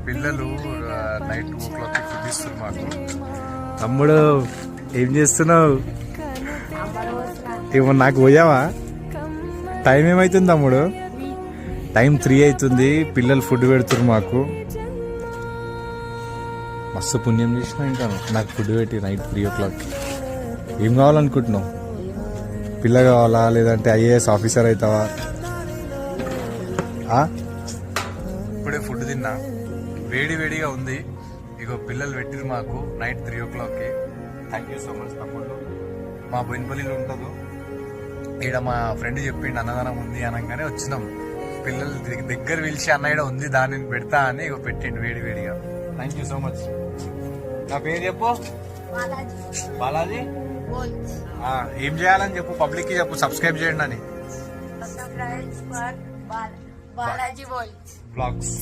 పిల్లలు night 2 o'clock food ఇస్తారు మాకు. తమ్ముడు ఏం చేస్తున్నావు? ఏమో నాకు పోయావా? టైం ఏమైతుంది తమ్ముడు? టైం 3 అవుతుంది. పిల్లలు ఫుడ్ పెడుతున్నారు మాకు. మస్తు పుణ్యం చేసినా ఇంకా నాకు ఫుడ్ పెట్టి నైట్ 3 o'clock. ఏం కావాలనుకుంటున్నావు? పిల్ల కావాలా లేదంటే ఐఏఎస్ ఆఫీసర్ అవుతావా? ఇప్పుడే ఫుడ్ తిన్నా, వేడిగా ఉంది. ఇగో పిల్లలు పెట్టిరు మాకు night 3 o'clock. Thank you so much తమ్ముళ్ళు. మా బొయినపల్లిలో ఉంటుందో ఇక్కడ మా ఫ్రెండ్ చెప్పిండు అన్నదానం ఉంది అనగానే వచ్చినాం. పిల్లలు దగ్గర పిలిచి అన్న ఇక్కడ ఉంది దానిని పెడతా అని ఇగో పెట్టిండు వేడిగా. Thank you so much. నా పేరు చెప్పు. బాలాజీ. ఏం చేయాలని చెప్పు, పబ్లిక్ కి చెప్పు, సబ్స్క్రైబ్ చేయండి అని. బాలాజీ బ్లాగ్స్.